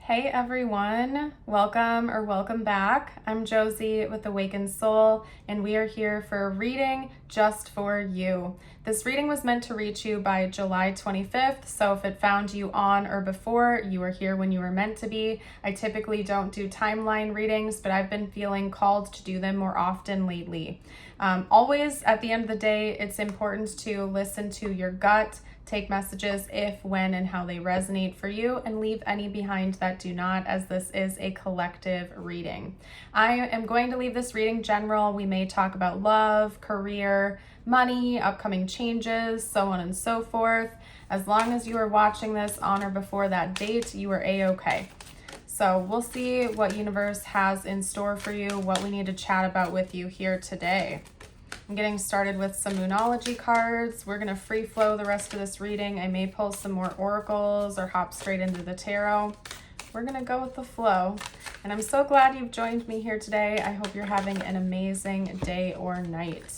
Hey everyone, welcome back. I'm Josie with Awakened Soul, and we are here for a reading just for you. This reading was meant to reach you by July 25th, so if it found you on or before, you were here when you were meant to be. I typically don't do timeline readings, but I've been feeling called to do them more often lately. Always, at the end of the day, it's important to listen to your gut, take messages if, when, and how they resonate for you, and leave any behind that do not, as this is a collective reading. I am going to leave this reading general. We may talk about love, career, money, upcoming changes, so on and so forth. As long as you are watching this on or before that date, you are a-okay. So we'll see what universe has in store for you, what we need to chat about with you here today. I'm getting started with some Moonology cards. We're going to free flow the rest of this reading. I may pull some more oracles or hop straight into the tarot. We're going to go with the flow. And I'm so glad you've joined me here today. I hope you're having an amazing day or night.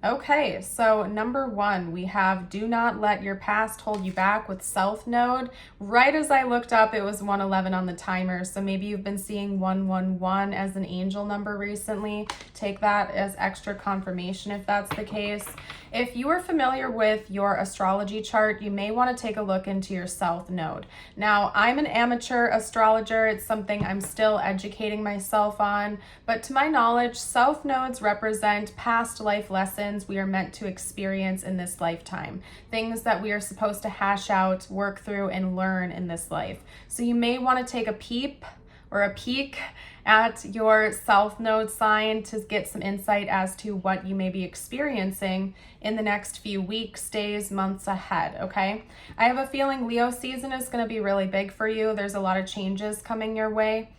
Okay, so number one, we have do not let your past hold you back with self node. Right as I looked up, it was 111 on the timer. So maybe you've been seeing 111 as an angel number recently. Take that as extra confirmation if that's the case. If you are familiar with your astrology chart, you may want to take a look into your south node. Now, I'm an amateur astrologer. It's something I'm still educating myself on, but to my knowledge, south nodes represent past life lessons we are meant to experience in this lifetime, things that we are supposed to hash out, work through, and learn in this life. So you may want to take a peep or a peek at your south node sign to get some insight as to what you may be experiencing in the next few weeks, days, months ahead, okay? I have a feeling Leo season is going to be really big for you. There's a lot of changes coming your way.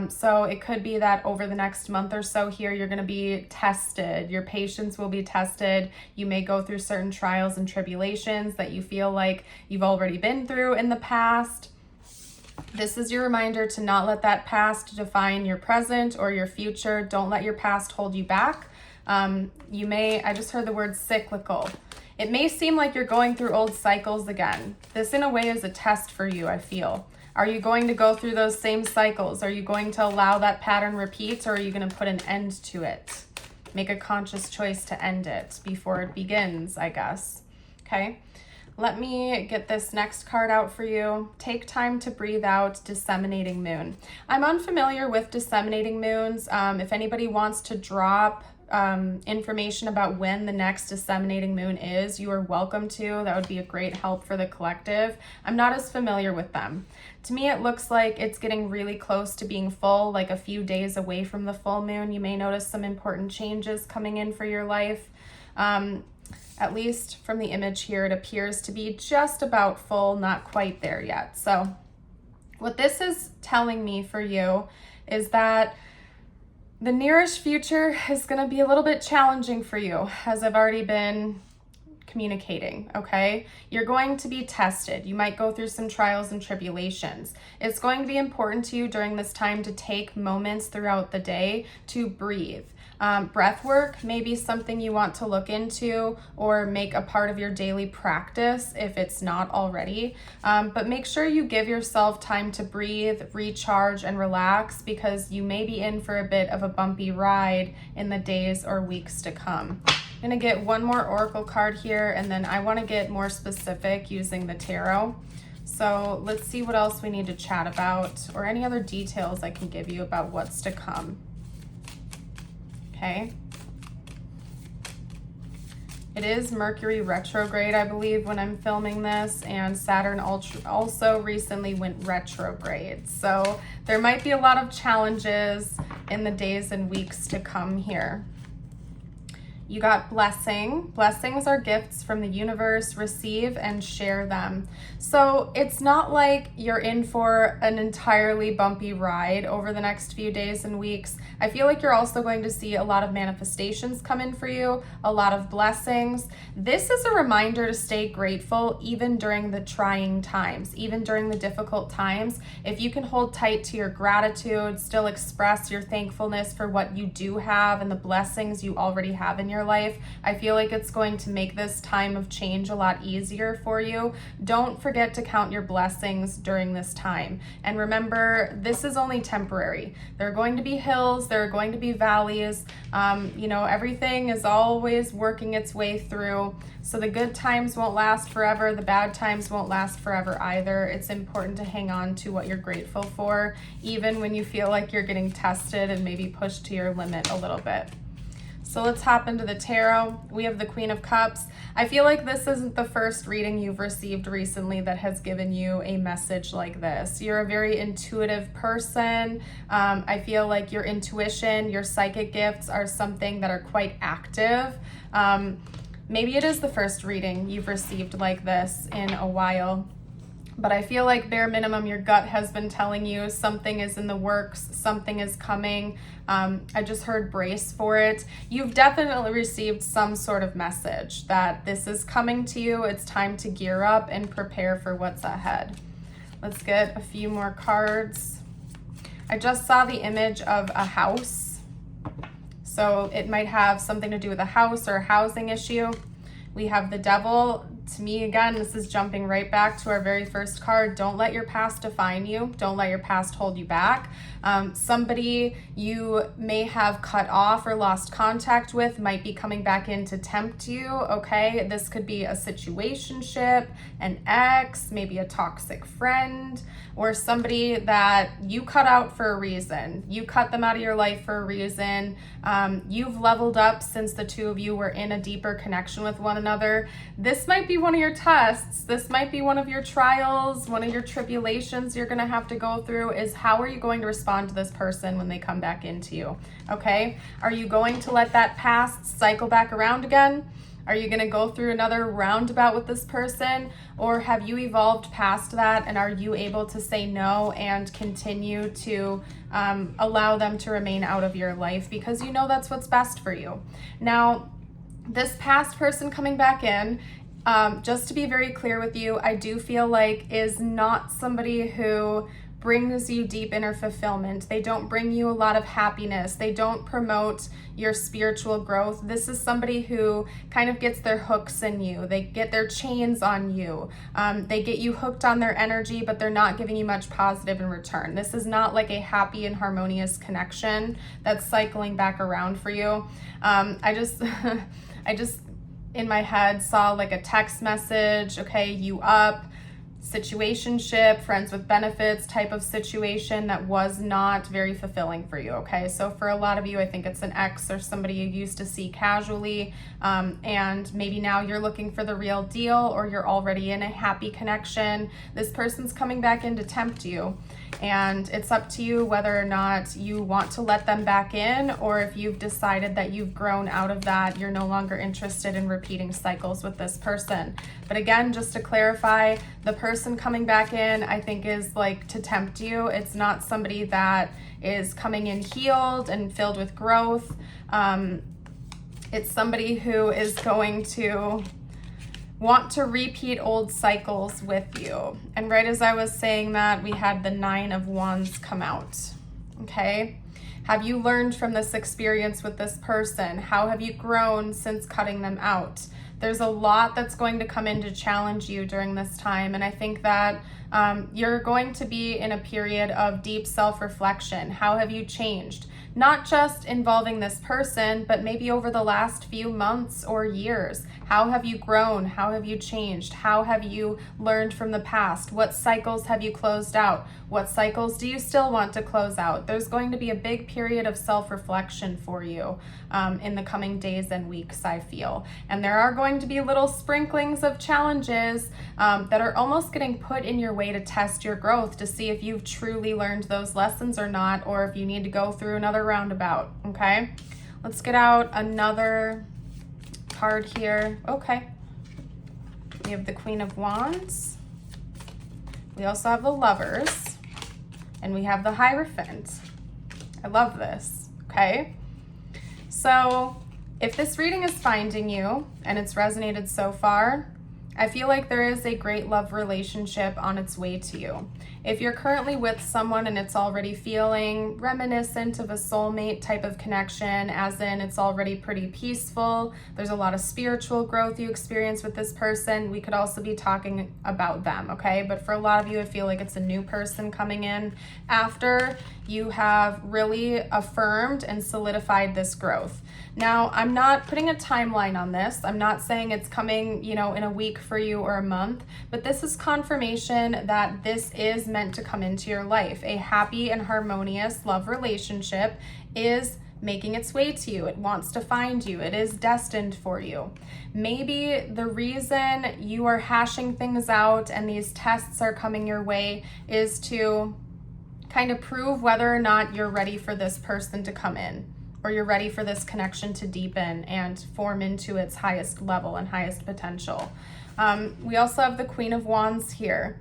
So it could be that over the next month or so here, you're going to be tested. Your patience will be tested. You may go through certain trials and tribulations that you feel like you've already been through in the past. This is your reminder to not let that past define your present or your future. Don't let your past hold you back. I just heard the word cyclical. It may seem like you're going through old cycles again. This in a way is a test for you, I feel. Are you going to go through those same cycles? Are you going to allow that pattern repeat, or are you going to put an end to it? Make a conscious choice to end it before it begins, I guess. Okay. Let me get this next card out for you. Take time to breathe out, disseminating moon. I'm unfamiliar with disseminating moons. If anybody wants to drop information about when the next disseminating moon is, you are welcome to. That would be a great help for the collective. I'm not as familiar with them. To me, it looks like it's getting really close to being full, like a few days away from the full moon. You may notice some important changes coming in for your life. At least from the image here, it appears to be just about full, not quite there yet. So what this is telling me for you is that the nearest future is going to be a little bit challenging for you, as I've already been communicating, okay? You're going to be tested. You might go through some trials and tribulations. It's going to be important to you during this time to take moments throughout the day to breathe. Breath work may be something you want to look into or make a part of your daily practice if it's not already. But make sure you give yourself time to breathe, recharge, and relax, because you may be in for a bit of a bumpy ride in the days or weeks to come. I'm going to get one more oracle card here, and then I want to get more specific using the tarot. So let's see what else we need to chat about, or any other details I can give you about what's to come. Okay. It is Mercury retrograde, I believe, when I'm filming this, and Saturn also recently went retrograde. So there might be a lot of challenges in the days and weeks to come here. You got blessing. Blessings are gifts from the universe. Receive and share them. So it's not like you're in for an entirely bumpy ride over the next few days and weeks. I feel like you're also going to see a lot of manifestations come in for you, a lot of blessings. This is a reminder to stay grateful even during the trying times, even during the difficult times. If you can hold tight to your gratitude, still express your thankfulness for what you do have and the blessings you already have in your your life. I feel like it's going to make this time of change a lot easier for you. Don't forget to count your blessings during this time. And remember, this is only temporary. There are going to be hills, there are going to be valleys. Everything is always working its way through. So the good times won't last forever. The bad times won't last forever either. It's important to hang on to what you're grateful for, even when you feel like you're getting tested and maybe pushed to your limit a little bit. So let's hop into the tarot. We have the Queen of Cups. I feel like this isn't the first reading you've received recently that has given you a message like this. You're a very intuitive person. I feel like your intuition, your psychic gifts are something that are quite active. Maybe it is the first reading you've received like this in a while. But I feel like bare minimum, your gut has been telling you something is in the works, something is coming. I just heard brace for it. You've definitely received some sort of message that this is coming to you. It's time to gear up and prepare for what's ahead. Let's get a few more cards. I just saw the image of a house. So it might have something to do with a house or a housing issue. We have the Devil. To me, again, this is jumping right back to our very first card. Don't let your past define you. Don't let your past hold you back. Somebody you may have cut off or lost contact with might be coming back in to tempt you, okay? This could be a situationship, an ex, maybe a toxic friend, or somebody that you cut out for a reason. You cut them out of your life for a reason. You've leveled up since the two of you were in a deeper connection with one another. This might be one of your tests. This might be one of your trials, one of your tribulations you're going to have to go through is how are you going to respond to this person when they come back into you, okay? Are you going to let that past cycle back around again? Are you going to go through another roundabout with this person? Or have you evolved past that and are you able to say no and continue to allow them to remain out of your life because you know that's what's best for you? Now, this past person coming back in, just to be very clear with you, I do feel like is not somebody who brings you deep inner fulfillment. They don't bring you a lot of happiness. They don't promote your spiritual growth. This is somebody who kind of gets their hooks in you. They get their chains on you. They get you hooked on their energy, but they're not giving you much positive in return. This is not like a happy and harmonious connection that's cycling back around for you. I just in my head saw like a text message, okay, you up, situationship, friends with benefits type of situation that was not very fulfilling for you, okay? So for a lot of you, I think it's an ex or somebody you used to see casually, and maybe now you're looking for the real deal or you're already in a happy connection. This person's coming back in to tempt you, and it's up to you whether or not you want to let them back in or if you've decided that you've grown out of that, you're no longer interested in repeating cycles with this person. But again, just to clarify, the person coming back in, I think, is like to tempt you. It's not somebody that is coming in healed and filled with growth. It's somebody who is going to want to repeat old cycles with you. And right as I was saying that, we had the 9 of Wands come out, okay? Have you learned from this experience with this person? How have you grown since cutting them out? There's a lot that's going to come in to challenge you during this time. And I think that you're going to be in a period of deep self-reflection. How have you changed? Not just involving this person, but maybe over the last few months or years. How have you grown? How have you changed? How have you learned from the past? What cycles have you closed out? What cycles do you still want to close out? There's going to be a big period of self-reflection for you in the coming days and weeks, I feel. And there are going to be little sprinklings of challenges that are almost getting put in your way to test your growth, to see if you've truly learned those lessons or not, or if you need to go through another roundabout, okay? Let's get out another card here. Okay. We have the Queen of Wands. We also have the Lovers. And we have the Hierophant. I love this, okay? So if this reading is finding you and it's resonated so far, I feel like there is a great love relationship on its way to you. If you're currently with someone and it's already feeling reminiscent of a soulmate type of connection, as in it's already pretty peaceful, there's a lot of spiritual growth you experience with this person, we could also be talking about them, okay? But for a lot of you, I feel like it's a new person coming in after you have really affirmed and solidified this growth. Now, I'm not putting a timeline on this. I'm not saying it's coming, in a week for you or a month, but this is confirmation that this is meant to come into your life. A happy and harmonious love relationship is making its way to you. It wants to find you. It is destined for you. Maybe the reason you are hashing things out and these tests are coming your way is to kind of prove whether or not you're ready for this person to come in, or you're ready for this connection to deepen and form into its highest level and highest potential. We also have the Queen of Wands here.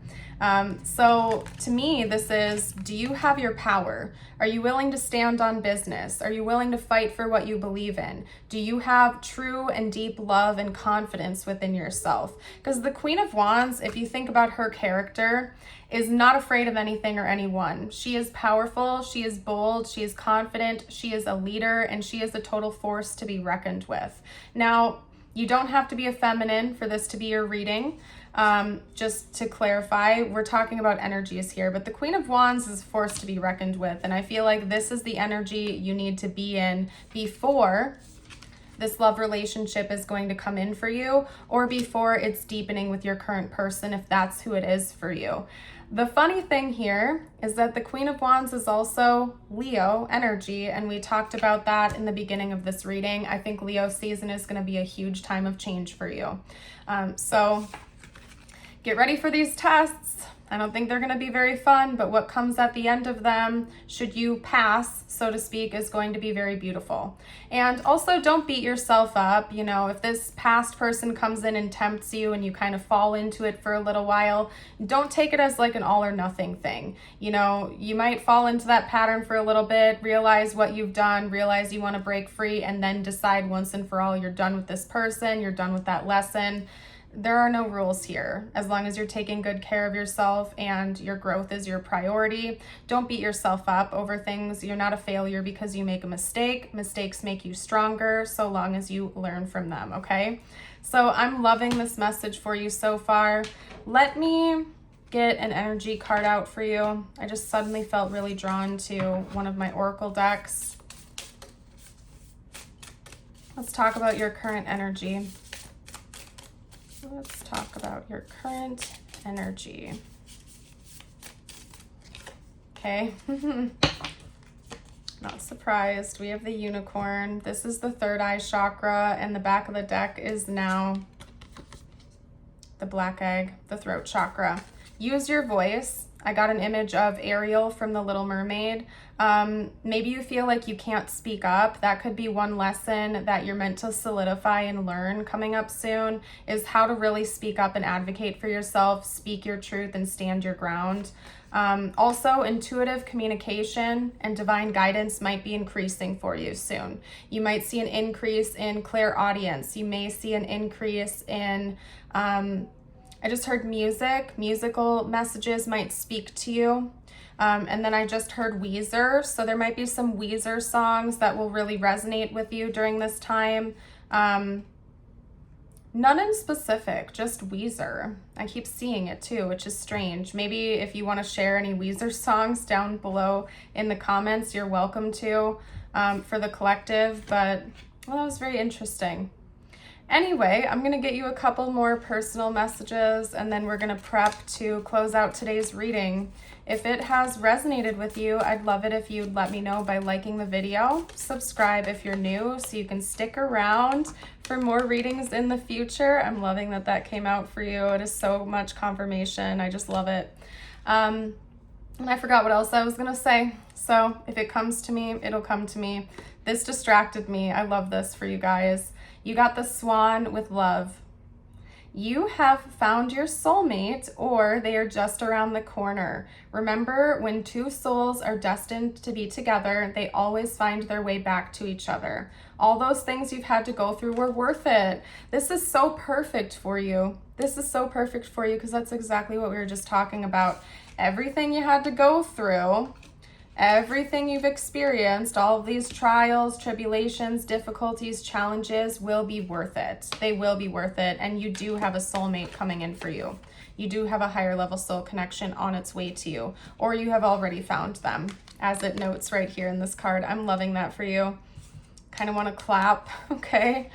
So to me, this is, do you have your power? Are you willing to stand on business? Are you willing to fight for what you believe in? Do you have true and deep love and confidence within yourself? Because the Queen of Wands, if you think about her character, is not afraid of anything or anyone. She is powerful, she is bold, she is confident, she is a leader, and she is a total force to be reckoned with. Now, you don't have to be a feminine for this to be your reading. Just to clarify, we're talking about energies here, but the Queen of Wands is a force to be reckoned with, and I feel like this is the energy you need to be in before this love relationship is going to come in for you, or before it's deepening with your current person, if that's who it is for you. The funny thing here is that the Queen of Wands is also Leo energy, and we talked about that in the beginning of this reading. I think Leo season is going to be a huge time of change for you. So get ready for these tests. I don't think they're going to be very fun, but what comes at the end of them, should you pass, so to speak, is going to be very beautiful. And also, don't beat yourself up. If this past person comes in and tempts you and you kind of fall into it for a little while, don't take it as like an all or nothing thing. You might fall into that pattern for a little bit, realize what you've done, realize you want to break free, and then decide once and for all you're done with this person, you're done with that lesson. There are no rules here. As long as you're taking good care of yourself and your growth is your priority, don't beat yourself up over things. You're not a failure because you make a mistake. Mistakes make you stronger so long as you learn from them, okay? So I'm loving this message for you so far. Let me get an energy card out for you. I just suddenly felt really drawn to one of my oracle decks. Let's talk about your current energy. Let's talk about your current energy. Okay. Not surprised. We have the unicorn. This is the third eye chakra, and the back of the deck is now the black egg, the throat chakra. Use your voice. I got an image of Ariel from The Little Mermaid. Maybe you feel like you can't speak up. That could be one lesson that you're meant to solidify and learn coming up soon, is how to really speak up and advocate for yourself, speak your truth, and stand your ground. Also, intuitive communication and divine guidance might be increasing for you soon. You might see an increase in clairaudience. You may see an increase in, I just heard music. Musical messages might speak to you. And then I just heard Weezer. So there might be some Weezer songs that will really resonate with you during this time. None in specific, just Weezer. I keep seeing it too, which is strange. Maybe if you want to share any Weezer songs down below in the comments, you're welcome to, for the collective. But, well, that was very interesting. Anyway, I'm going to get you a couple more personal messages, and then we're going to prep to close out today's reading. If it has resonated with you, I'd love it if you'd let me know by liking the video. Subscribe if you're new so you can stick around for more readings in the future. I'm loving that that came out for you. It is so much confirmation. I just love it. And I forgot what else I was going to say. So if it comes to me, it'll come to me. This distracted me. I love this for you guys. You got the swan with love. You have found your soulmate, or they are just around the corner. Remember, when two souls are destined to be together, they always find their way back to each other. All those things you've had to go through were worth it. This is so perfect for you. This is so perfect for you because that's exactly what we were just talking about. Everything you had to go through, everything you've experienced, all of these trials, tribulations, difficulties, challenges will be worth it. They will be worth it. And you do have a soulmate coming in for you. You do have a higher level soul connection on its way to you, or you have already found them, as it notes right here in this card. I'm loving that for you. Kind of want to clap, okay?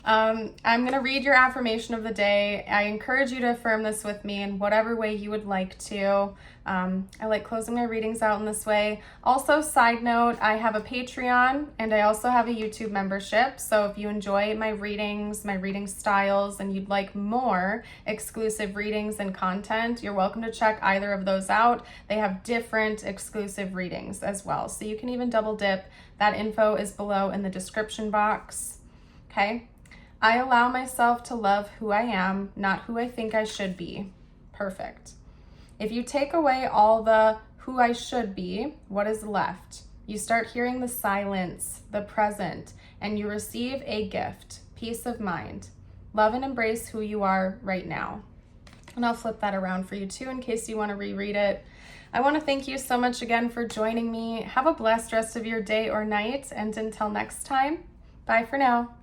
I'm going to read your affirmation of the day. I encourage you to affirm this with me in whatever way you would like to. I like closing my readings out in this way. Also, side note, I have a Patreon and I also have a YouTube membership. So if you enjoy my readings, my reading styles, and you'd like more exclusive readings and content, you're welcome to check either of those out. They have different exclusive readings as well. So you can even double dip. That info is below in the description box. Okay. I allow myself to love who I am, not who I think I should be. Perfect. If you take away all the who I should be, what is left? You start hearing the silence, the present, and you receive a gift, peace of mind. Love and embrace who you are right now. And I'll flip that around for you too in case you want to reread it. I want to thank you so much again for joining me. Have a blessed rest of your day or night, and until next time, bye for now.